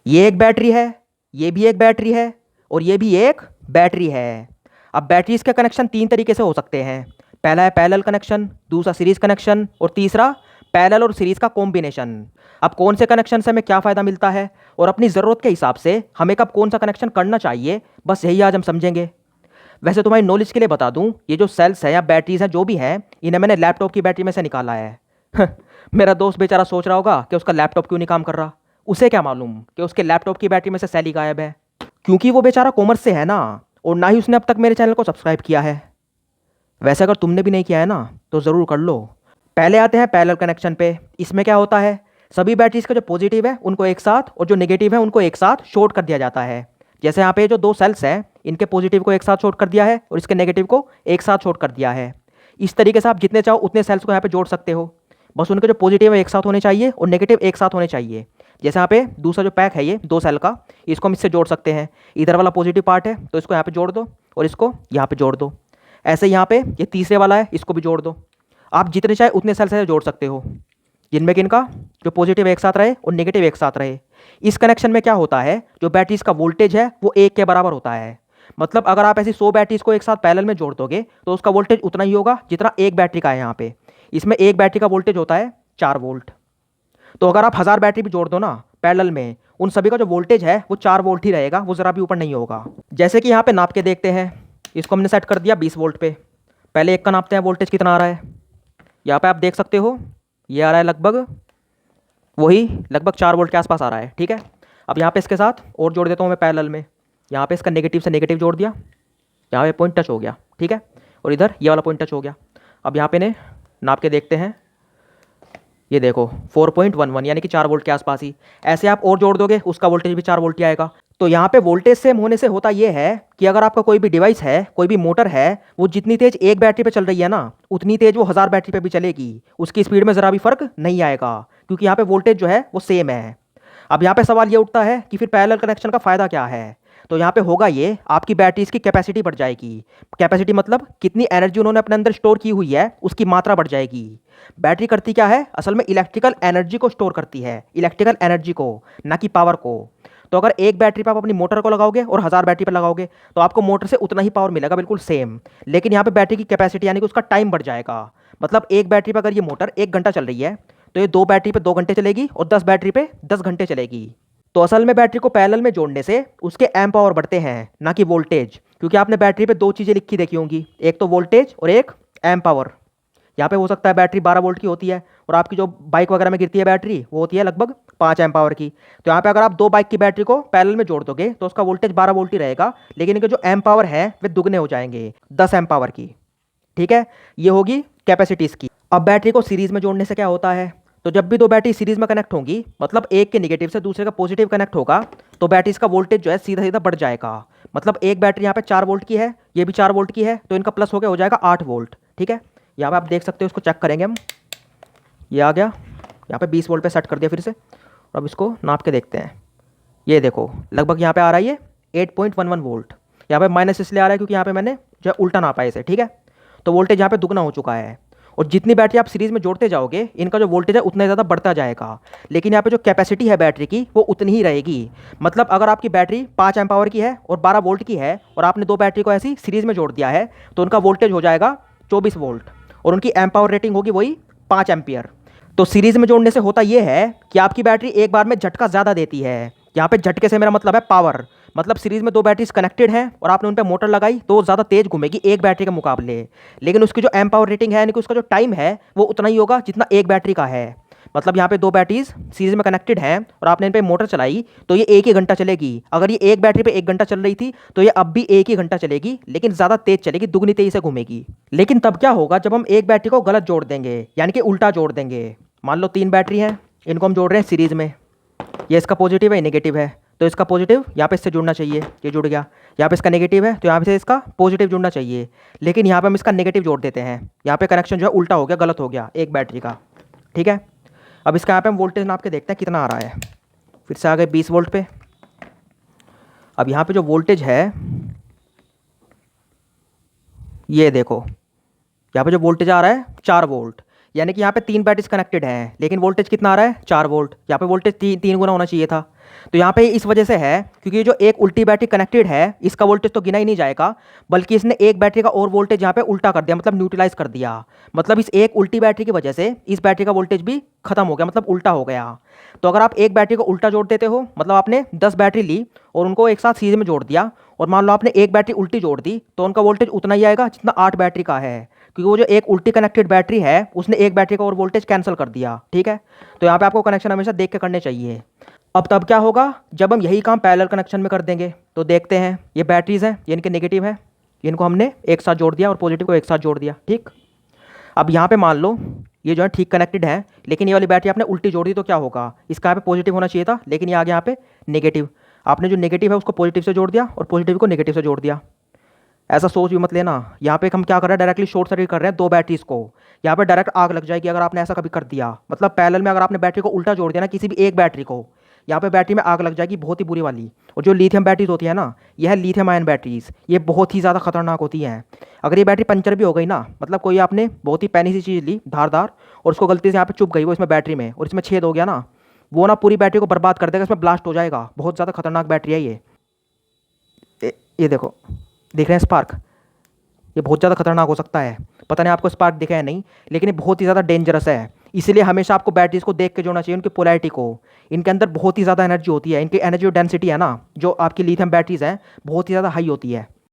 ये एक बैटरी है, ये भी एक बैटरी है, और ये भी एक बैटरी है। अब बैटरीज के कनेक्शन तीन तरीके से हो सकते हैं। पहला है पैरेलल कनेक्शन, दूसरा सीरीज कनेक्शन, और तीसरा पैरेलल और सीरीज का कॉम्बिनेशन। अब कौन से कनेक्शन से हमें क्या फ़ायदा मिलता है और अपनी ज़रूरत के हिसाब से हमें कब कौन सा कनेक्शन करना चाहिए, बस यही आज हम समझेंगे। वैसे तुम्हारी नॉलेज के लिए बता दूं, ये जो सेल्स हैं या बैटरीज हैं जो भी हैं, इन्हें मैंने लैपटॉप की बैटरी में से निकाला है। मेरा दोस्त बेचारा सोच रहा होगा कि उसका लैपटॉप क्यों नहीं काम कर रहा। उसे क्या मालूम कि उसके लैपटॉप की बैटरी में से सेल ही गायब है, क्योंकि वो बेचारा कॉमर्स से है ना, और ना ही उसने अब तक मेरे चैनल को सब्सक्राइब किया है। वैसे अगर तुमने भी नहीं किया है ना तो ज़रूर कर लो। पहले आते हैं पैरेलल कनेक्शन पे। इसमें क्या होता है, सभी बैटरीज का जो पॉजिटिव है उनको एक साथ और जो नेगेटिव है उनको एक साथ शॉर्ट कर दिया जाता है। जैसे यहाँ पे जो दो सेल्स हैं, इनके पॉजिटिव को एक साथ शॉर्ट कर दिया है और इसके नेगेटिव को एक साथ शॉर्ट कर दिया है। इस तरीके से आप जितने चाहो उतने सेल्स को यहाँ पे जोड़ सकते हो। बस उनके जो पॉजिटिव है एक साथ होने चाहिए और नेगेटिव एक साथ होने चाहिए। जैसे यहाँ पे दूसरा जो पैक है ये दो सेल का, इसको हम इससे जोड़ सकते हैं। इधर वाला पॉजिटिव पार्ट है तो इसको यहाँ पे जोड़ दो और इसको यहाँ पे जोड़ दो। ऐसे यहाँ पे ये तीसरे वाला है, इसको भी जोड़ दो। आप जितने चाहे उतने सेल से जोड़ सकते हो जिनमें कि इनका जो पॉजिटिव एक साथ रहे और नेगेटिव एक साथ रहे। इस कनेक्शन में क्या होता है, जो बैटरीज का वोल्टेज है वो एक के बराबर होता है। मतलब अगर आप ऐसी 100 बैटरीज को एक साथ पैरेलल में जोड़ दोगे तो उसका वोल्टेज उतना ही होगा जितना एक बैटरी का है। यहाँ पे इसमें एक बैटरी का वोल्टेज होता है 4 वोल्ट। तो अगर आप 1000 बैटरी भी जोड़ दो ना पैरेलल में, उन सभी का जो वोल्टेज है वो 4 वोल्ट ही रहेगा, वो ज़रा भी ऊपर नहीं होगा। जैसे कि यहाँ पे नाप के देखते हैं, इसको हमने सेट कर दिया 20 वोल्ट पे। पहले एक का नापते हैं वोल्टेज कितना आ रहा है। यहाँ पे आप देख सकते हो ये आ रहा है लगभग वही लगभग 4 वोल्ट के आसपास आ रहा है। ठीक है, अब यहाँ पे इसके साथ और जोड़ देता हूँ मैं पैरेलल में। यहाँ पे इसका नेगेटिव से नेगेटिव जोड़ दिया, यहाँ पे पॉइंट टच हो गया। ठीक है, और इधर ये वाला पॉइंट टच हो गया। अब यहाँ पे ने नाप के देखते हैं, ये देखो 4.11 यानी कि 4 वोल्ट के आसपास ही। ऐसे आप और जोड़ दोगे उसका वोल्टेज भी 4 वोल्ट ही आएगा। तो यहाँ पे वोल्टेज सेम होने से होता ये है कि अगर आपका कोई भी डिवाइस है, कोई भी मोटर है, वो जितनी तेज एक बैटरी पे चल रही है ना, उतनी तेज वो 1000 बैटरी पे भी चलेगी। उसकी स्पीड में ज़रा भी फर्क नहीं आएगा, क्योंकि यहाँ पे वोल्टेज जो है वो सेम है। अब यहाँ पे सवाल ये उठता है कि फिर पैरेलल कनेक्शन का फ़ायदा क्या है। तो यहाँ पे होगा ये, आपकी बैटरीज की कैपेसिटी बढ़ जाएगी। कैपेसिटी मतलब कितनी एनर्जी उन्होंने अपने अंदर स्टोर की हुई है उसकी मात्रा बढ़ जाएगी। बैटरी करती क्या है, असल में इलेक्ट्रिकल एनर्जी को स्टोर करती है, इलेक्ट्रिकल एनर्जी को, ना कि पावर को। तो अगर एक बैटरी पर आप अपनी मोटर को लगाओगे और 1000 बैटरी पर लगाओगे तो आपको मोटर से उतना ही पावर मिलेगा, बिल्कुल सेम। लेकिन यहाँ पे बैटरी की कैपेसिटी यानी कि उसका टाइम बढ़ जाएगा। मतलब एक बैटरी पर अगर ये मोटर 1 घंटा चल रही है तो ये 2 बैटरी पे 2 घंटे चलेगी और 10 बैटरी पे 10 घंटे चलेगी। तो असल में बैटरी को पैरेलल में जोड़ने से उसके एम्प पावर बढ़ते हैं, ना कि वोल्टेज। क्योंकि आपने बैटरी पे दो चीज़ें लिखी देखी होंगी, एक तो वोल्टेज और एक एम्प पावर। यहाँ पे हो सकता है बैटरी 12 वोल्ट की होती है और आपकी जो बाइक वगैरह में गिरती है बैटरी वो होती है लगभग 5 एम्प पावर की। तो यहाँ पे अगर आप दो बाइक की बैटरी को पैरेलल में जोड़ दोगे तो उसका वोल्टेज 12 वोल्ट ही रहेगा, लेकिन इनके जो एम्प पावर है वे दुगने हो जाएंगे, 10 एम्प पावर की। ठीक है, ये होगी कैपेसिटी इसकी। अब बैटरी को सीरीज में जोड़ने से क्या होता है, तो जब भी दो बैटरी सीरीज में कनेक्ट होंगी, मतलब एक के नेगेटिव से दूसरे का पॉजिटिव कनेक्ट होगा, तो बैटरीज का वोल्टेज जो है सीधा सीधा बढ़ जाएगा। मतलब एक बैटरी यहाँ पे 4 वोल्ट की है, ये भी 4 वोल्ट की है, तो इनका प्लस हो गया, हो जाएगा 8 वोल्ट। ठीक है, यहाँ पे आप देख सकते हो, इसको चेक करेंगे हम। ये आ गया, यहाँ पे 20 वोल्ट पे सेट कर दिया फिर से। और अब इसको नाप के देखते हैं। ये देखो लगभग यहाँ पे आ रहा है ये 8.11 वोल्ट। यहाँ पे माइनस इसलिए आ रहा है क्योंकि यहाँ पे मैंने जो है उल्टा नापा है इसे। ठीक है, तो वोल्टेज यहाँ पे दुगना हो चुका है। और जितनी बैटरी आप सीरीज में जोड़ते जाओगे इनका जो वोल्टेज है उतना ज़्यादा बढ़ता जाएगा, लेकिन यहाँ पे जो कैपेसिटी है बैटरी की वो उतनी ही रहेगी। मतलब अगर आपकी बैटरी 5 एम्प पावर की है और 12 वोल्ट की है और आपने दो बैटरी को ऐसी सीरीज में जोड़ दिया है, तो उनका वोल्टेज हो जाएगा 24 वोल्ट और उनकी एम्प पावर रेटिंग होगी वही 5 एम्पियर। तो सीरीज में जोड़ने से होता यह है कि आपकी बैटरी एक बार में झटका ज़्यादा देती है। यहाँ पे झटके से मेरा मतलब है पावर। मतलब सीरीज में दो बैटरीज कनेक्टेड हैं और आपने उन पर मोटर लगाई तो वो ज़्यादा तेज घूमेगी एक बैटरी के मुकाबले, लेकिन उसकी जो एम्प पावर रेटिंग है यानी कि उसका जो टाइम है वो उतना ही होगा जितना एक बैटरी का है। मतलब यहाँ पे दो बैटरीज सीरीज में कनेक्टेड हैं और आपने इन पर मोटर चलाई तो ये एक ही घंटा चलेगी। अगर ये एक बैटरी पे 1 घंटा चल रही थी तो ये अब भी एक ही घंटा चलेगी, लेकिन ज़्यादा तेज चलेगी, दुगनी तेजी से घूमेगी। लेकिन तब क्या होगा जब हम एक बैटरी को गलत जोड़ देंगे, यानी कि उल्टा जोड़ देंगे। मान लो 3 बैटरी हैं, इनको हम जोड़ रहे हैं सीरीज में। ये इसका पॉजिटिव है, नेगेटिव है, तो इसका पॉजिटिव यहाँ पे इससे जुड़ना चाहिए, ये जुड़ गया। यहाँ पे इसका नेगेटिव है तो यहाँ पे से इसका पॉजिटिव जुड़ना चाहिए, लेकिन यहाँ पे हम इसका नेगेटिव जोड़ देते हैं। यहाँ पे कनेक्शन जो है उल्टा हो गया, गलत हो गया एक बैटरी का। ठीक है, अब इसका यहाँ पे हम वोल्टेज नाप के देखते हैं कितना आ रहा है। फिर से आ गए 20 वोल्ट पे। अब यहाँ पे जो वोल्टेज है ये देखो, यहाँ पे जो वोल्टेज आ रहा है 4 वोल्ट, यानी कि यहाँ पे 3 बैटरीज कनेक्टेड हैं, लेकिन वोल्टेज कितना आ रहा है 4 वोल्ट। यहाँ पे वोल्टेज तीन गुना होना चाहिए था, तो यहाँ पे इस वजह से है क्योंकि जो एक उल्टी बैटरी कनेक्टेड है इसका वोल्टेज तो गिना ही नहीं जाएगा, बल्कि इसने एक बैटरी का और वोल्टेज यहाँ पे उल्टा कर दिया, मतलब न्यूट्रलाइज कर दिया। मतलब इस एक उल्टी बैटरी की वजह से इस बैटरी का वोल्टेज भी खत्म हो गया, मतलब उल्टा हो गया। तो अगर आप एक बैटरी को उल्टा जोड़ देते हो, मतलब आपने 10 बैटरी ली और उनको एक साथ सीरीज में जोड़ दिया, और मान लो आपने एक बैटरी उल्टी जोड़ दी, तो उनका वोल्टेज उतना ही आएगा जितना 8 बैटरी का है, क्योंकि वो जो एक उल्टी कनेक्टेड बैटरी है उसने एक बैटरी का और वोल्टेज कैंसिल कर दिया। ठीक है, तो यहाँ पे आपको कनेक्शन हमेशा देख के करने चाहिए। अब तब क्या होगा जब हम यही काम पैरेलल कनेक्शन में कर देंगे। तो देखते हैं, ये बैटरीज हैं, ये इनके नेगेटिव है, इनको हमने एक साथ जोड़ दिया और पॉजिटिव को एक साथ जोड़ दिया। ठीक, अब यहाँ पे मान लो ये जो है ठीक कनेक्टेड है, लेकिन ये वाली बैटरी आपने उल्टी जोड़ दी, तो क्या होगा, इसका यहाँ पे पॉजिटिव होना चाहिए था, लेकिन ये आ गया यहाँ पे नेगेटिव। आपने जो नेगेटिव है उसको पॉजिटिव से जोड़ दिया और पॉजिटिव को नेगेटिव से जोड़ दिया। ऐसा सोच भी मत लेना, यहाँ पे हम क्या कर रहे हैं, डायरेक्टली शॉर्ट सर्किट कर रहे हैं दो बैटरीज को। यहाँ पे डायरेक्ट आग लग जाएगी अगर आपने ऐसा कभी कर दिया। मतलब पैरेलल में अगर आपने बैटरी को उल्टा जोड़ दिया ना किसी भी एक बैटरी को, यहाँ पे बैटरी में आग लग जाएगी बहुत ही बुरी वाली। और जो लिथियम बैटरीज होती है ना, यह लिथियम आयन बैटरीज, ये बहुत ही ज़्यादा खतरनाक होती हैं। अगर ये बैटरी पंचर भी हो गई ना, मतलब कोई आपने बहुत ही पैनी सी चीज़ ली धारदार और उसको गलती से यहाँ पे चुभ गई वो इसमें बैटरी में, और इसमें छेद हो गया ना, वो ना पूरी बैटरी को बर्बाद कर देगा, इसमें ब्लास्ट हो जाएगा। बहुत ज़्यादा खतरनाक बैटरी है ये। ये देखो, देख रहे हैं स्पार्क, ये बहुत ज़्यादा खतरनाक हो सकता है। पता नहीं आपको स्पार्क दिखा है नहीं, लेकिन ये बहुत ही ज़्यादा डेंजरस है। इसीलिए हमेशा आपको बैटरीज को देख के जोड़ना चाहिए, उनकी पोलैरिटी को। इनके अंदर बहुत ही ज़्यादा एनर्जी होती है, इनकी एनर्जी डेंसिटी है ना, जो आपकी लिथियम बैटरीज हैं बहुत ही ज़्यादा हाई होती है।